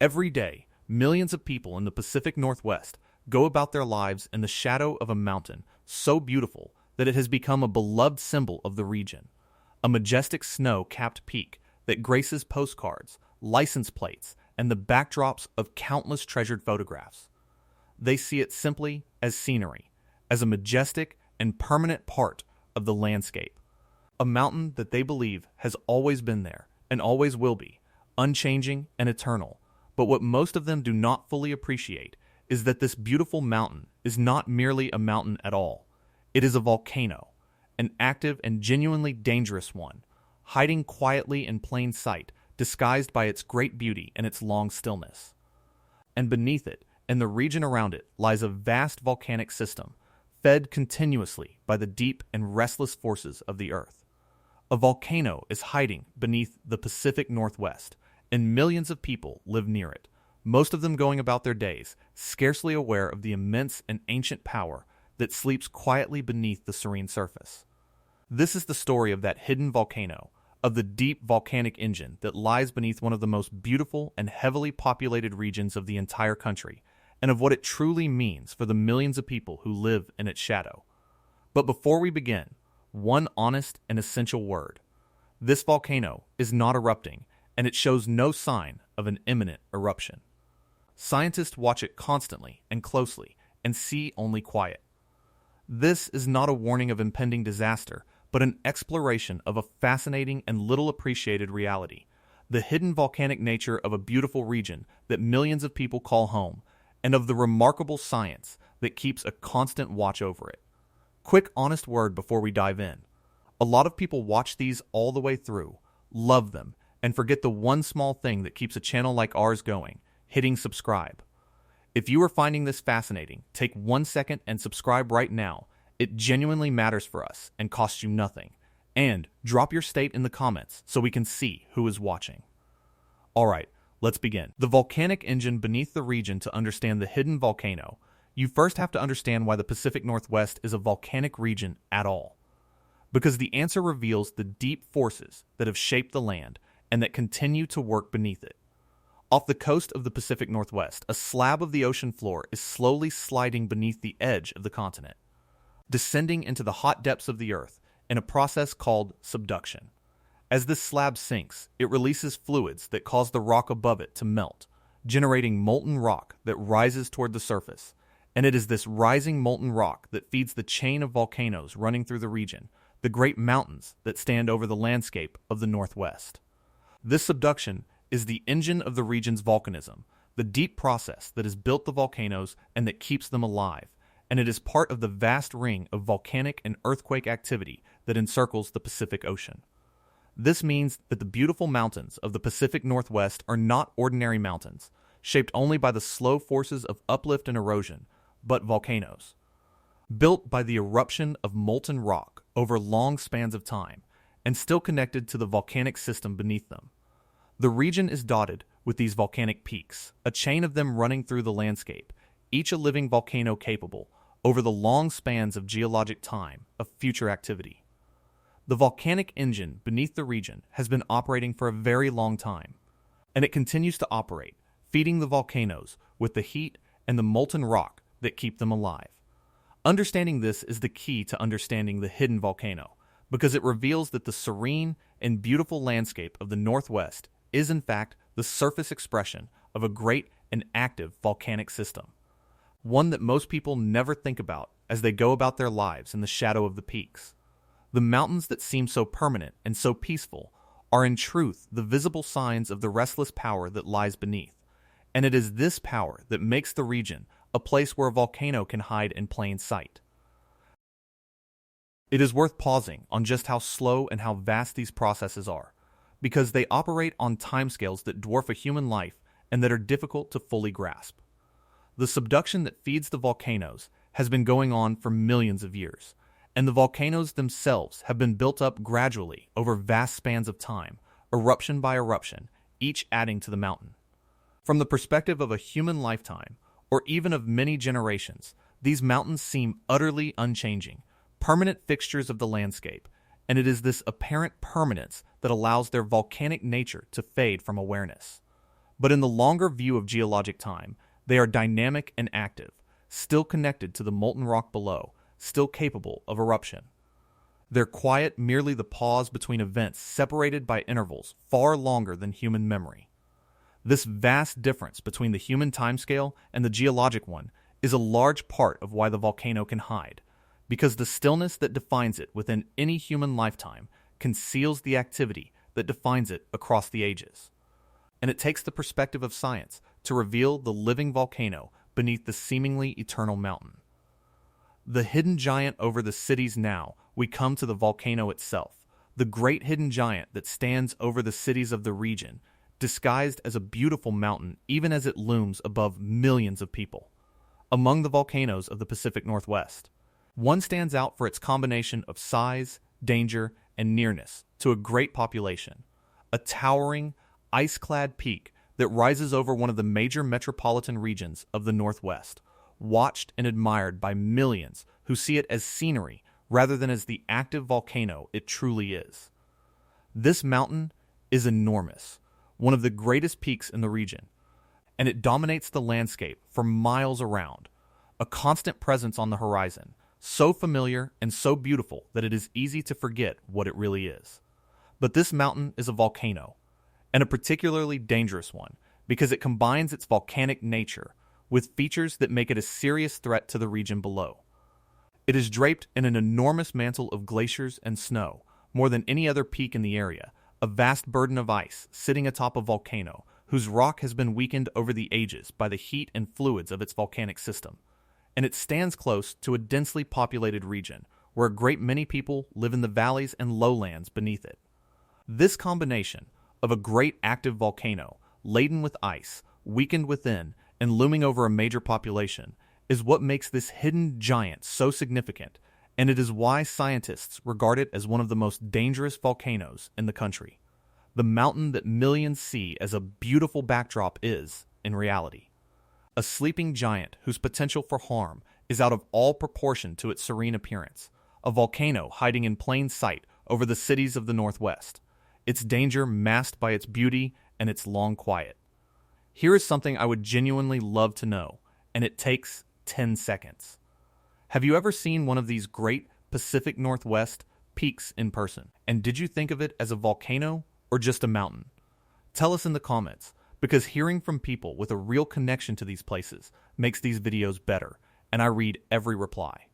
Every day, millions of people in the Pacific Northwest go about their lives in the shadow of a mountain so beautiful that it has become a beloved symbol of the region. A majestic snow-capped peak that graces postcards, license plates, and the backdrops of countless treasured photographs. They see it simply as scenery, as a majestic and permanent part of the landscape. A mountain that they believe has always been there and always will be, unchanging and eternal. But what most of them do not fully appreciate is that this beautiful mountain is not merely a mountain at all. It is a volcano, an active and genuinely dangerous one, hiding quietly in plain sight, disguised by its great beauty and its long stillness. And beneath it, and the region around it, lies a vast volcanic system, fed continuously by the deep and restless forces of the earth. A volcano is hiding beneath the Pacific Northwest, and millions of people live near it, most of them going about their days, scarcely aware of the immense and ancient power that sleeps quietly beneath the serene surface. This is the story of that hidden volcano, of the deep volcanic engine that lies beneath one of the most beautiful and heavily populated regions of the entire country, and of what it truly means for the millions of people who live in its shadow. But before we begin, one honest and essential word. This volcano is not erupting, and it shows no sign of an imminent eruption. Scientists watch it constantly and closely and see only quiet. This is not a warning of impending disaster, but an exploration of a fascinating and little appreciated reality, the hidden volcanic nature of a beautiful region that millions of people call home, and of the remarkable science that keeps a constant watch over it. Quick, honest word before we dive in. A lot of people watch these all the way through, love them, and forget the one small thing that keeps a channel like ours going, hitting subscribe. If you are finding this fascinating, take 1 second and subscribe right now. It genuinely matters for us and costs you nothing. And drop your state in the comments so we can see who is watching. Alright, let's begin. The volcanic engine beneath the region. To understand the hidden volcano, you first have to understand why the Pacific Northwest is a volcanic region at all. Because the answer reveals the deep forces that have shaped the land and that continue to work beneath it. Off the coast of the Pacific Northwest, a slab of the ocean floor is slowly sliding beneath the edge of the continent, descending into the hot depths of the earth in a process called subduction. As this slab sinks, it releases fluids that cause the rock above it to melt, generating molten rock that rises toward the surface. And it is this rising molten rock that feeds the chain of volcanoes running through the region, the great mountains that stand over the landscape of the Northwest. This subduction is the engine of the region's volcanism, the deep process that has built the volcanoes and that keeps them alive, and it is part of the vast ring of volcanic and earthquake activity that encircles the Pacific Ocean. This means that the beautiful mountains of the Pacific Northwest are not ordinary mountains, shaped only by the slow forces of uplift and erosion, but volcanoes. Built by the eruption of molten rock over long spans of time, and still connected to the volcanic system beneath them. The region is dotted with these volcanic peaks, a chain of them running through the landscape, each a living volcano capable, over the long spans of geologic time, of future activity. The volcanic engine beneath the region has been operating for a very long time, and it continues to operate, feeding the volcanoes with the heat and the molten rock that keep them alive. Understanding this is the key to understanding the hidden volcano, because it reveals that the serene and beautiful landscape of the Northwest is in fact the surface expression of a great and active volcanic system, one that most people never think about as they go about their lives in the shadow of the peaks. The mountains that seem so permanent and so peaceful are in truth the visible signs of the restless power that lies beneath, and it is this power that makes the region a place where a volcano can hide in plain sight. It is worth pausing on just how slow and how vast these processes are, because they operate on timescales that dwarf a human life and that are difficult to fully grasp. The subduction that feeds the volcanoes has been going on for millions of years, and the volcanoes themselves have been built up gradually over vast spans of time, eruption by eruption, each adding to the mountain. From the perspective of a human lifetime, or even of many generations, these mountains seem utterly unchanging, permanent fixtures of the landscape, and it is this apparent permanence that allows their volcanic nature to fade from awareness. But in the longer view of geologic time, they are dynamic and active, still connected to the molten rock below, still capable of eruption. Their quiet merely the pause between events separated by intervals far longer than human memory. This vast difference between the human timescale and the geologic one is a large part of why the volcano can hide, because the stillness that defines it within any human lifetime conceals the activity that defines it across the ages. And it takes the perspective of science to reveal the living volcano beneath the seemingly eternal mountain. The hidden giant over the cities now, we come to the volcano itself, the great hidden giant that stands over the cities of the region, disguised as a beautiful mountain even as it looms above millions of people. Among the volcanoes of the Pacific Northwest, one stands out for its combination of size, danger, and nearness to a great population, a towering, ice-clad peak that rises over one of the major metropolitan regions of the Northwest, watched and admired by millions who see it as scenery rather than as the active volcano it truly is. This mountain is enormous, one of the greatest peaks in the region, and it dominates the landscape for miles around, a constant presence on the horizon, so familiar and so beautiful that it is easy to forget what it really is. But this mountain is a volcano, and a particularly dangerous one because it combines its volcanic nature with features that make it a serious threat to the region below. It is draped in an enormous mantle of glaciers and snow, more than any other peak in the area, a vast burden of ice sitting atop a volcano whose rock has been weakened over the ages by the heat and fluids of its volcanic system. And it stands close to a densely populated region where a great many people live in the valleys and lowlands beneath it. This combination of a great active volcano, laden with ice, weakened within, and looming over a major population, is what makes this hidden giant so significant, and it is why scientists regard it as one of the most dangerous volcanoes in the country. The mountain that millions see as a beautiful backdrop is, in reality, a sleeping giant whose potential for harm is out of all proportion to its serene appearance, a volcano hiding in plain sight over the cities of the Northwest, its danger masked by its beauty and its long quiet. Here is something I would genuinely love to know, and it takes 10 seconds. Have you ever seen one of these great Pacific Northwest peaks in person? And did you think of it as a volcano or just a mountain? Tell us in the comments, because hearing from people with a real connection to these places makes these videos better, and I read every reply.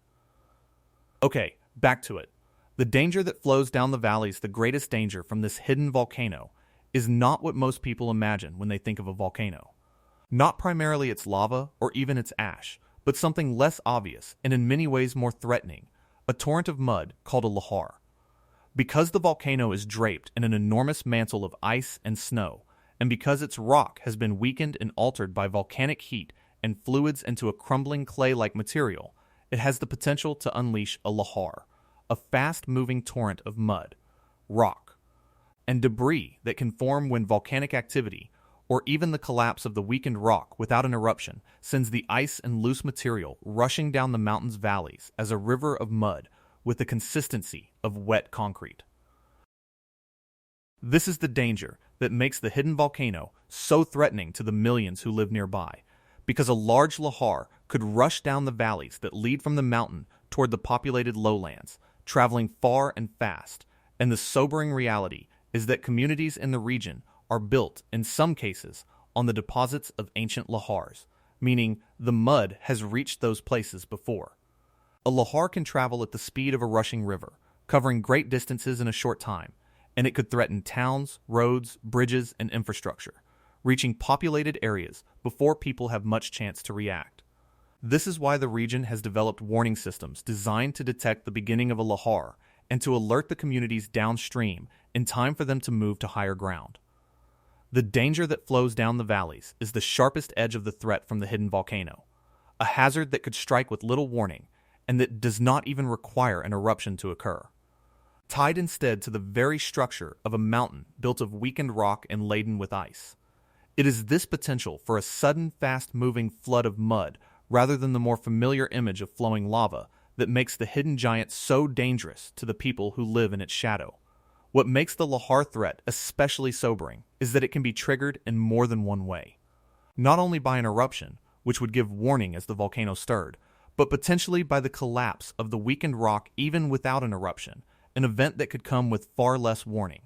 Okay, back to it. The danger that flows down the valleys, the greatest danger from this hidden volcano, is not what most people imagine when they think of a volcano. Not primarily its lava or even its ash, but something less obvious and in many ways more threatening, a torrent of mud called a lahar. Because the volcano is draped in an enormous mantle of ice and snow, and because its rock has been weakened and altered by volcanic heat and fluids into a crumbling clay-like material, it has the potential to unleash a lahar, a fast-moving torrent of mud, rock, and debris that can form when volcanic activity, or even the collapse of the weakened rock without an eruption, sends the ice and loose material rushing down the mountain's valleys as a river of mud with the consistency of wet concrete. This is the danger that makes the hidden volcano so threatening to the millions who live nearby, because a large lahar could rush down the valleys that lead from the mountain toward the populated lowlands, traveling far and fast, and the sobering reality is that communities in the region are built, in some cases, on the deposits of ancient lahars, meaning the mud has reached those places before. A lahar can travel at the speed of a rushing river, covering great distances in a short time, and it could threaten towns, roads, bridges, and infrastructure, reaching populated areas before people have much chance to react. This is why the region has developed warning systems designed to detect the beginning of a lahar and to alert the communities downstream in time for them to move to higher ground. The danger that flows down the valleys is the sharpest edge of the threat from the hidden volcano, a hazard that could strike with little warning and that does not even require an eruption to occur. Tied instead to the very structure of a mountain built of weakened rock and laden with ice. It is this potential for a sudden, fast-moving flood of mud rather than the more familiar image of flowing lava that makes the hidden giant so dangerous to the people who live in its shadow. What makes the Lahar threat especially sobering is that it can be triggered in more than one way. Not only by an eruption, which would give warning as the volcano stirred, but potentially by the collapse of the weakened rock even without an eruption, an event that could come with far less warning.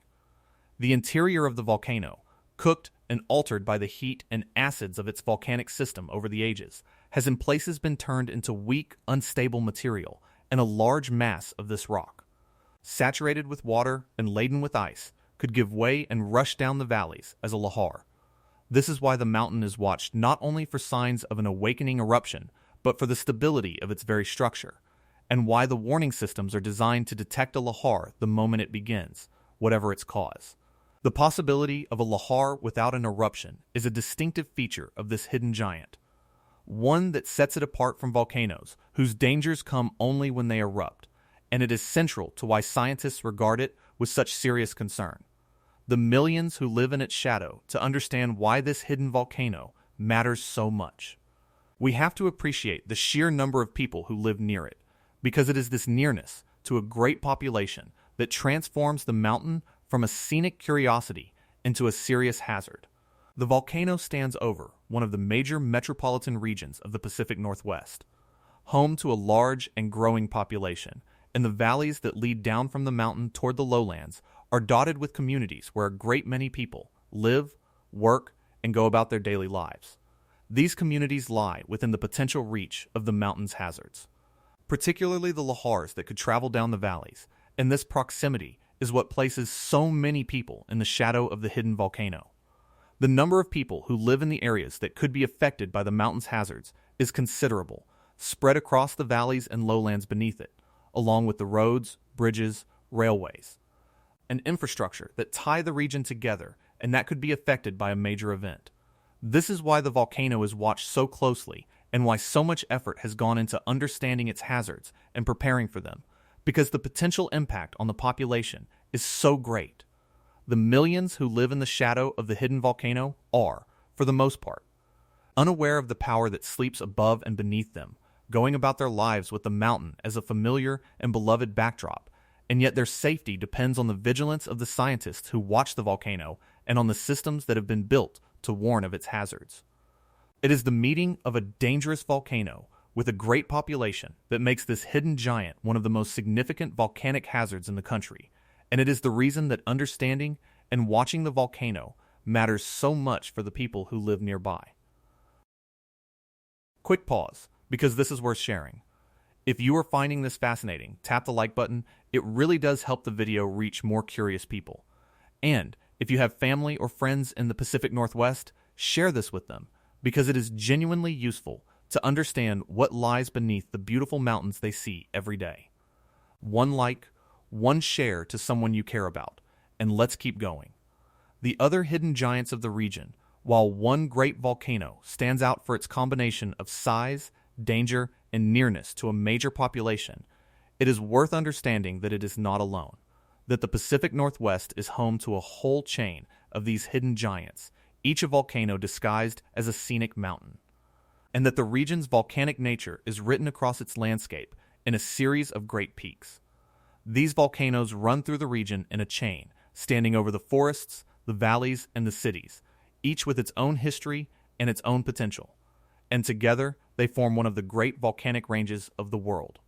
The interior of the volcano, cooked and altered by the heat and acids of its volcanic system over the ages, has in places been turned into weak, unstable material and a large mass of this rock, saturated with water and laden with ice, could give way and rush down the valleys as a lahar. This is why the mountain is watched not only for signs of an awakening eruption, but for the stability of its very structure, and why the warning systems are designed to detect a lahar the moment it begins, whatever its cause. The possibility of a lahar without an eruption is a distinctive feature of this hidden giant, one that sets it apart from volcanoes, whose dangers come only when they erupt, and it is central to why scientists regard it with such serious concern. The millions who live in its shadow to understand why this hidden volcano matters so much. We have to appreciate the sheer number of people who live near it, because it is this nearness to a great population that transforms the mountain from a scenic curiosity into a serious hazard. The volcano stands over one of the major metropolitan regions of the Pacific Northwest, home to a large and growing population, and the valleys that lead down from the mountain toward the lowlands are dotted with communities where a great many people live, work, and go about their daily lives. These communities lie within the potential reach of the mountain's hazards, particularly the lahars that could travel down the valleys, and this proximity is what places so many people in the shadow of the hidden volcano. The number of people who live in the areas that could be affected by the mountain's hazards is considerable, spread across the valleys and lowlands beneath it, along with the roads, bridges, railways, and infrastructure that tie the region together and that could be affected by a major event. This is why the volcano is watched so closely and why so much effort has gone into understanding its hazards and preparing for them, because the potential impact on the population is so great. The millions who live in the shadow of the hidden volcano are, for the most part, unaware of the power that sleeps above and beneath them, going about their lives with the mountain as a familiar and beloved backdrop, and yet their safety depends on the vigilance of the scientists who watch the volcano and on the systems that have been built to warn of its hazards. It is the meeting of a dangerous volcano with a great population that makes this hidden giant one of the most significant volcanic hazards in the country, and it is the reason that understanding and watching the volcano matters so much for the people who live nearby. Quick pause, because this is worth sharing. If you are finding this fascinating, tap the like button. It really does help the video reach more curious people. And if you have family or friends in the Pacific Northwest, share this with them, because it is genuinely useful to understand what lies beneath the beautiful mountains they see every day. One like, one share to someone you care about, and let's keep going. The other hidden giants of the region, while one great volcano stands out for its combination of size, danger, and nearness to a major population, it is worth understanding that it is not alone, that the Pacific Northwest is home to a whole chain of these hidden giants, each a volcano disguised as a scenic mountain, and that the region's volcanic nature is written across its landscape in a series of great peaks. These volcanoes run through the region in a chain, standing over the forests, the valleys, and the cities, each with its own history and its own potential, and together they form one of the great volcanic ranges of the world.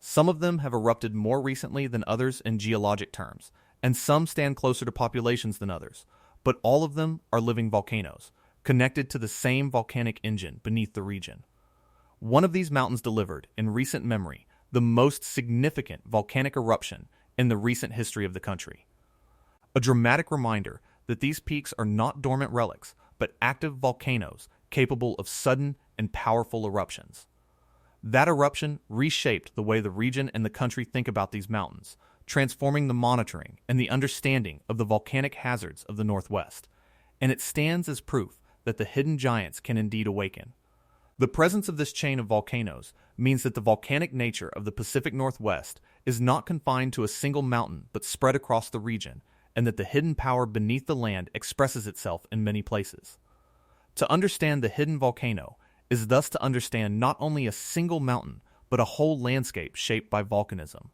Some of them have erupted more recently than others in geologic terms, and some stand closer to populations than others, but all of them are living volcanoes, connected to the same volcanic engine beneath the region. One of these mountains delivered, in recent memory, the most significant volcanic eruption in the recent history of the country. A dramatic reminder that these peaks are not dormant relics, but active volcanoes capable of sudden and powerful eruptions. That eruption reshaped the way the region and the country think about these mountains, transforming the monitoring and the understanding of the volcanic hazards of the Northwest, and it stands as proof that the hidden giants can indeed awaken. The presence of this chain of volcanoes means that the volcanic nature of the Pacific Northwest is not confined to a single mountain but spread across the region, and that the hidden power beneath the land expresses itself in many places. To understand the hidden volcano is thus to understand not only a single mountain, but a whole landscape shaped by volcanism.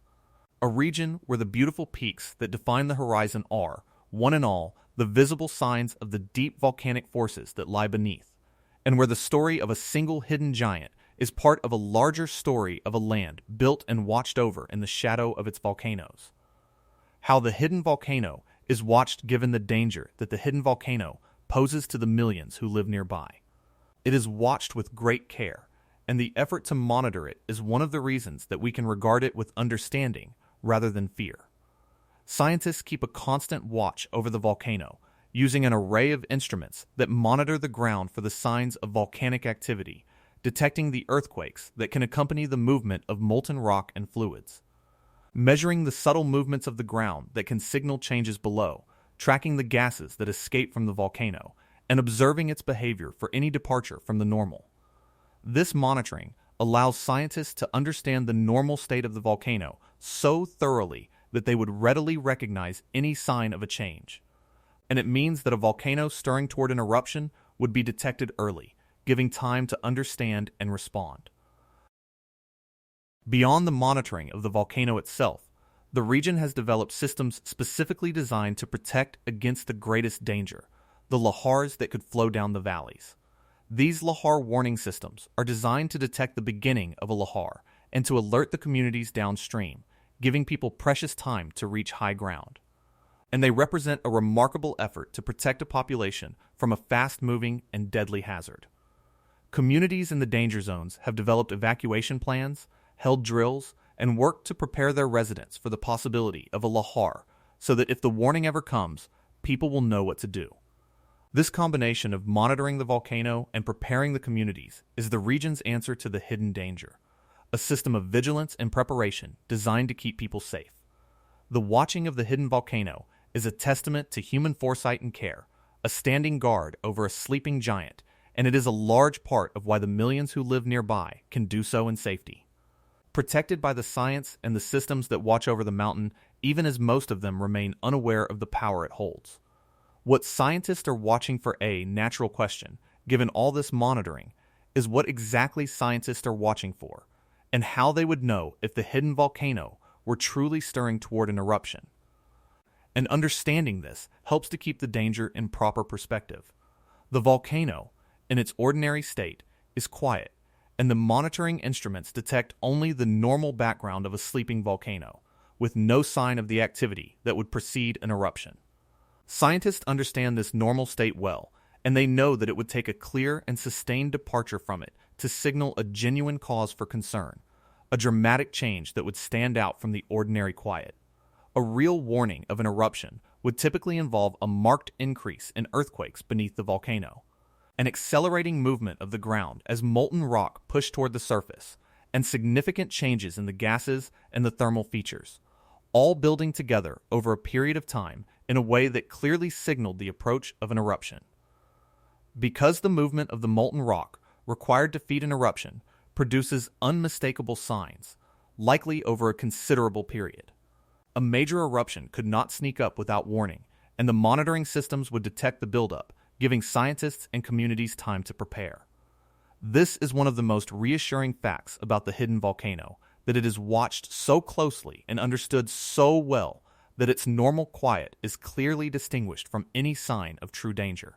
a region where the beautiful peaks that define the horizon are, one and all, the visible signs of the deep volcanic forces that lie beneath, and where the story of a single hidden giant is part of a larger story of a land built and watched over in the shadow of its volcanoes. How the hidden volcano is watched given the danger that the hidden volcano poses to the millions who live nearby. It is watched with great care, and the effort to monitor it is one of the reasons that we can regard it with understanding rather than fear. Scientists keep a constant watch over the volcano, using an array of instruments that monitor the ground for the signs of volcanic activity, detecting the earthquakes that can accompany the movement of molten rock and fluids, measuring the subtle movements of the ground that can signal changes below, tracking the gases that escape from the volcano, and observing its behavior for any departure from the normal. This monitoring allows scientists to understand the normal state of the volcano so thoroughly that they would readily recognize any sign of a change. And it means that a volcano stirring toward an eruption would be detected early, giving time to understand and respond. Beyond the monitoring of the volcano itself, the region has developed systems specifically designed to protect against the greatest danger, the lahars that could flow down the valleys. These lahar warning systems are designed to detect the beginning of a lahar and to alert the communities downstream, giving people precious time to reach high ground. And they represent a remarkable effort to protect a population from a fast-moving and deadly hazard. Communities in the danger zones have developed evacuation plans, held drills, and worked to prepare their residents for the possibility of a lahar so that if the warning ever comes, people will know what to do. This combination of monitoring the volcano and preparing the communities is the region's answer to the hidden danger, a system of vigilance and preparation designed to keep people safe. The watching of the hidden volcano is a testament to human foresight and care, a standing guard over a sleeping giant, and it is a large part of why the millions who live nearby can do so in safety. Protected by the science and the systems that watch over the mountain, even as most of them remain unaware of the power it holds. What scientists are watching for, a natural question, given all this monitoring, is what exactly scientists are watching for, and how they would know if the hidden volcano were truly stirring toward an eruption. And understanding this helps to keep the danger in proper perspective. The volcano, in its ordinary state, is quiet, and the monitoring instruments detect only the normal background of a sleeping volcano, with no sign of the activity that would precede an eruption. Scientists understand this normal state well, and they know that it would take a clear and sustained departure from it to signal a genuine cause for concern, a dramatic change that would stand out from the ordinary quiet. A real warning of an eruption would typically involve a marked increase in earthquakes beneath the volcano, an accelerating movement of the ground as molten rock pushed toward the surface, and significant changes in the gases and the thermal features, all building together over a period of time in a way that clearly signaled the approach of an eruption. Because the movement of the molten rock required to feed an eruption produces unmistakable signs, likely over a considerable period. A major eruption could not sneak up without warning, and the monitoring systems would detect the buildup, giving scientists and communities time to prepare. This is one of the most reassuring facts about the hidden volcano, that it is watched so closely and understood so well that its normal quiet is clearly distinguished from any sign of true danger.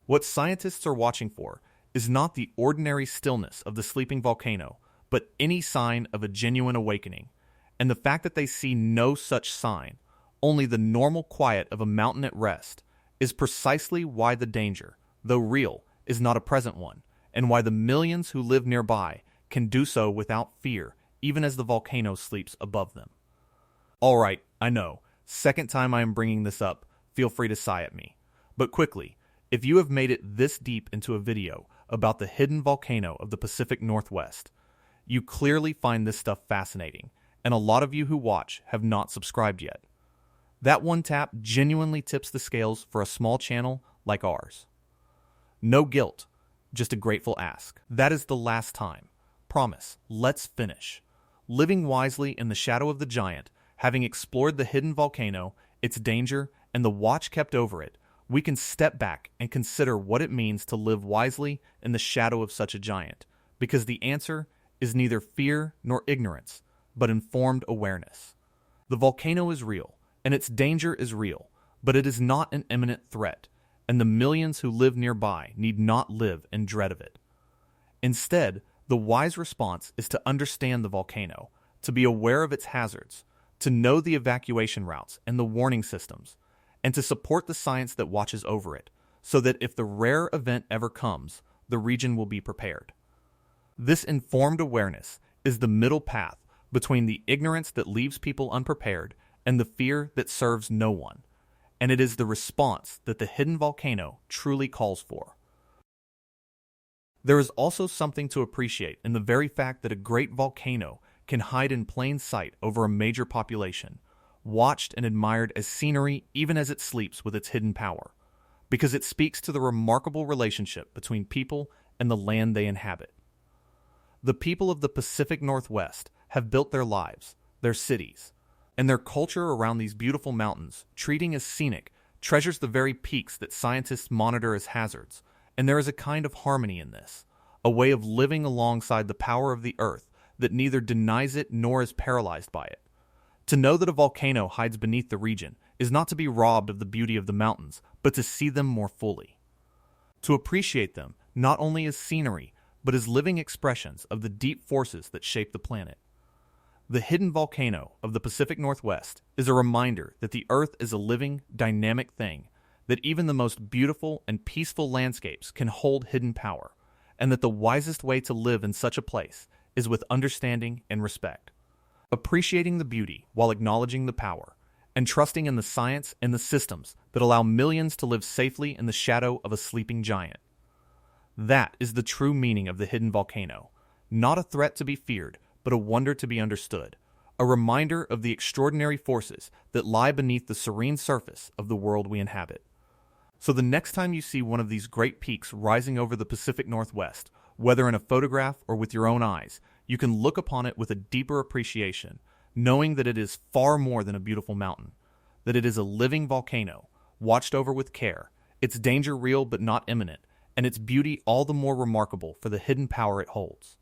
What scientists are watching for is not the ordinary stillness of the sleeping volcano, but any sign of a genuine awakening, and the fact that they see no such sign, only the normal quiet of a mountain at rest, is precisely why the danger, though real, is not a present one, and why the millions who live nearby can do so without fear, even as the volcano sleeps above them. Alright, I know, second time I am bringing this up, feel free to sigh at me. But quickly, if you have made it this deep into a video about the hidden volcano of the Pacific Northwest, you clearly find this stuff fascinating, and a lot of you who watch have not subscribed yet. That one tap genuinely tips the scales for a small channel like ours. No guilt, just a grateful ask. That is the last time. Promise, let's finish. Living wisely in the shadow of the giant, having explored the hidden volcano, its danger, and the watch kept over it, we can step back and consider what it means to live wisely in the shadow of such a giant, because the answer is neither fear nor ignorance, but informed awareness. The volcano is real, and its danger is real, but it is not an imminent threat, and the millions who live nearby need not live in dread of it. Instead, the wise response is to understand the volcano, to be aware of its hazards, to know the evacuation routes and the warning systems, and to support the science that watches over it, so that if the rare event ever comes, the region will be prepared. This informed awareness is the middle path between the ignorance that leaves people unprepared and the fear that serves no one, and it is the response that the hidden volcano truly calls for. There is also something to appreciate in the very fact that a great volcano can hide in plain sight over a major population, watched and admired as scenery even as it sleeps with its hidden power, because it speaks to the remarkable relationship between people and the land they inhabit. The people of the Pacific Northwest have built their lives, their cities, and their culture around these beautiful mountains, treating as scenic, treasures the very peaks that scientists monitor as hazards, and there is a kind of harmony in this, a way of living alongside the power of the earth that neither denies it nor is paralyzed by it. To know that a volcano hides beneath the region is not to be robbed of the beauty of the mountains, but to see them more fully. To appreciate them not only as scenery, but as living expressions of the deep forces that shape the planet. The hidden volcano of the Pacific Northwest is a reminder that the Earth is a living, dynamic thing, that even the most beautiful and peaceful landscapes can hold hidden power, and that the wisest way to live in such a place is with understanding and respect, appreciating the beauty while acknowledging the power, and trusting in the science and the systems that allow millions to live safely in the shadow of a sleeping giant. That is the true meaning of the hidden volcano, not a threat to be feared, but a wonder to be understood, a reminder of the extraordinary forces that lie beneath the serene surface of the world we inhabit. So the next time you see one of these great peaks rising over the Pacific Northwest, whether in a photograph or with your own eyes, you can look upon it with a deeper appreciation, knowing that it is far more than a beautiful mountain, that it is a living volcano, watched over with care, its danger real but not imminent, and its beauty all the more remarkable for the hidden power it holds.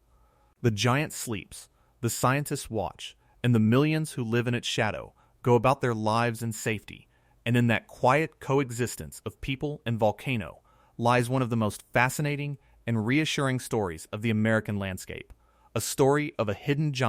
The giant sleeps, the scientists watch, and the millions who live in its shadow go about their lives in safety, and in that quiet coexistence of people and volcano lies one of the most fascinating and reassuring stories of the American landscape, a story of a hidden giant